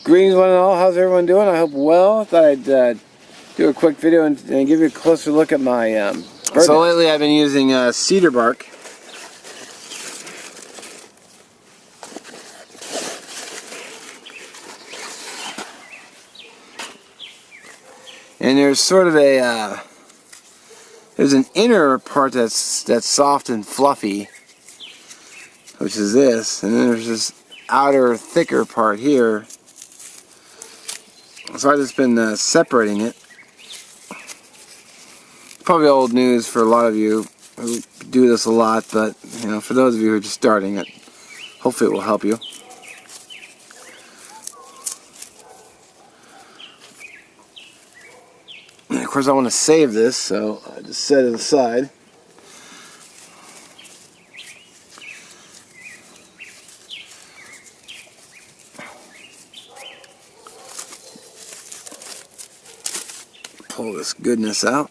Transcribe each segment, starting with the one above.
Greetings one and all, how's everyone doing? I hope well. Thought I'd do a quick video and give you a closer look at my bird So nest. lately I've been using cedar bark. And there's sort of a, there's an inner part that's soft and fluffy, which is this, and then there's this outer, thicker part here. So I've just been separating it. Probably old news for a lot of you who do this a lot, but you know, for those of you who are just starting it, hopefully it will help you. And of course I want to save this, so I just set it aside. Pull this goodness out.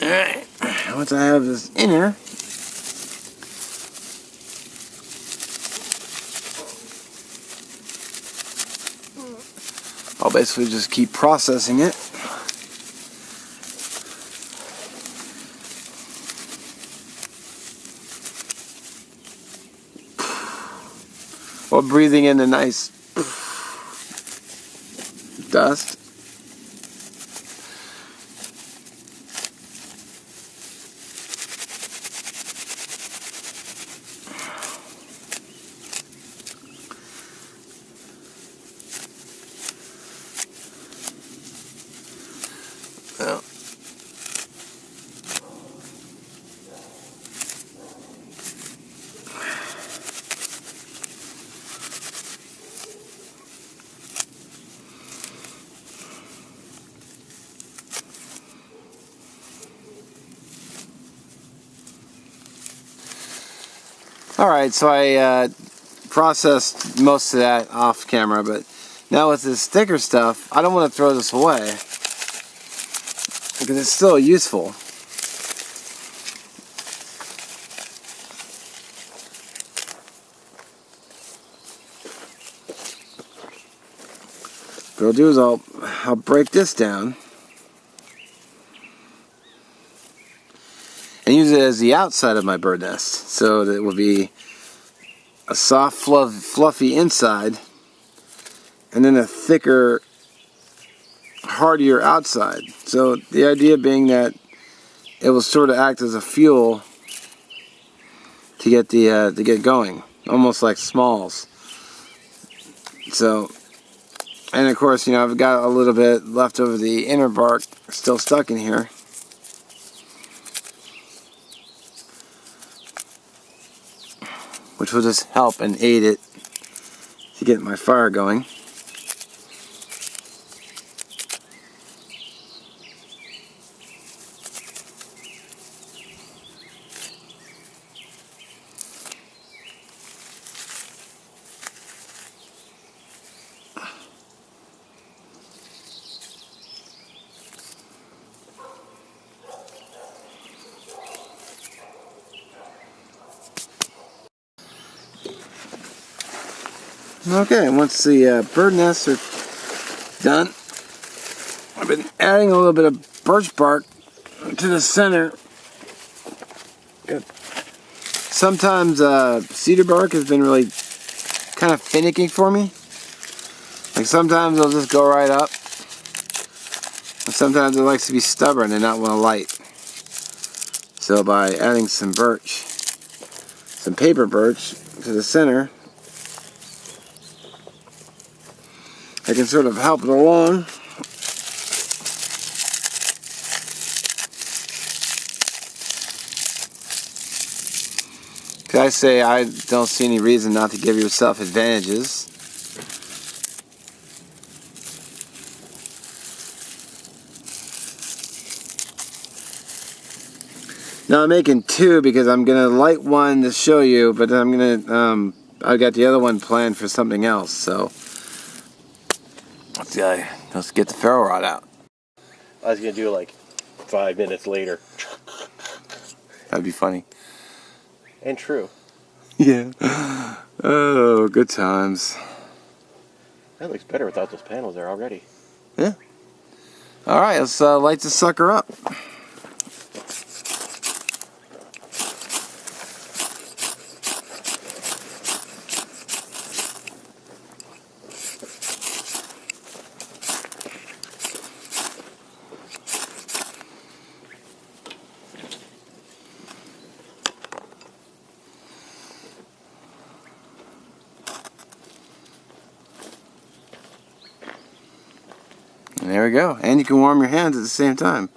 Alright, once I have this inner, I'll basically just keep processing it. While breathing in the nice dust. Well, alright, so I processed most of that off camera, but now with this thicker stuff, I don't want to throw this away because it's still useful. What I'll do is I'll break this down and use it as the outside of my bird nest, so that it will be a soft, fluffy inside, and then a thicker, hardier outside. So the idea being that it will sort of act as a fuel to get to get going, almost like smalls. So, and of course, you know, I've got a little bit left over the inner bark still stuck in here. Which will just help and aid it to get my fire going. Okay, once the bird nests are done, I've been adding a little bit of birch bark to the center. Good. Sometimes cedar bark has been really kind of finicky for me. Like sometimes it'll just go right up, and sometimes it likes to be stubborn and not want to light. So by adding some birch, some paper birch to the center, I can sort of help it along. I say I don't see any reason not to give yourself advantages. Now I'm making two because I'm gonna light one to show you, but I'm gonna I've got the other one planned for something else. So let's get the ferro rod out. I was gonna do like 5 minutes later. That'd be funny. And true. Yeah. Oh, good times. That looks better without those panels there already. Yeah. All right, let's light this sucker up. And there we go. And you can warm your hands at the same time.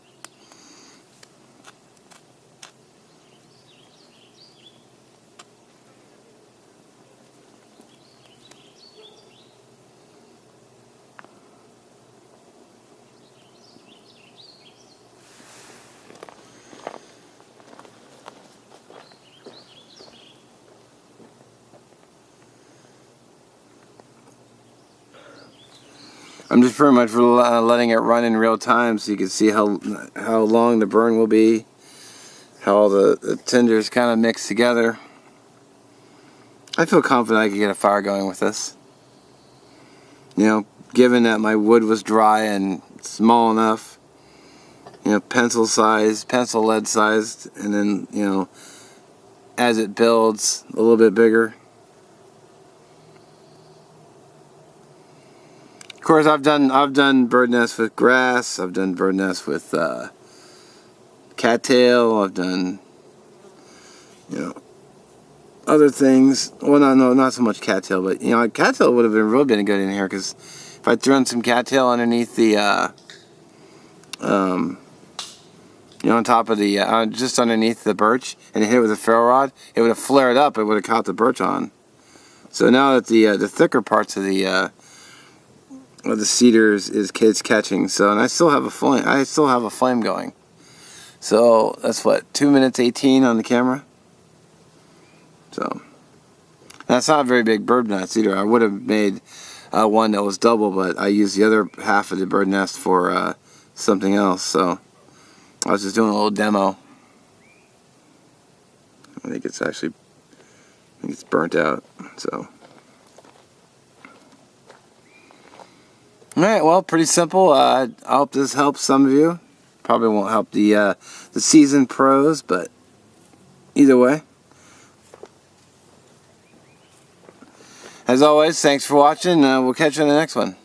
I'm just pretty much letting it run in real time so you can see how long the burn will be, how all the tinders kind of mix together. I feel confident I can get a fire going with this. You know, given that my wood was dry and small enough, you know, pencil lead sized, and then, you know, as it builds a little bit bigger. Of course, I've done bird nests with grass. I've done bird nests with cattail. I've done, you know, other things. Well, not so much cattail, but you know, cattail would have really been good in here because if I threw in some cattail underneath the, you know, on top of the, just underneath the birch, and hit it with a ferro rod, it would have flared up. It would have caught the birch on. So now that the thicker parts of the cedars is catching, so, and I still have a flame going. So that's what, 2 minutes 18 on the camera. So that's not a very big bird nest either. I would have made one that was double, but I used the other half of the bird nest for something else. So I was just doing a little demo. I think it's burnt out. So. Alright, well, pretty simple. I hope this helps some of you. Probably won't help the seasoned pros, but either way. As always, thanks for watching. We'll catch you on the next one.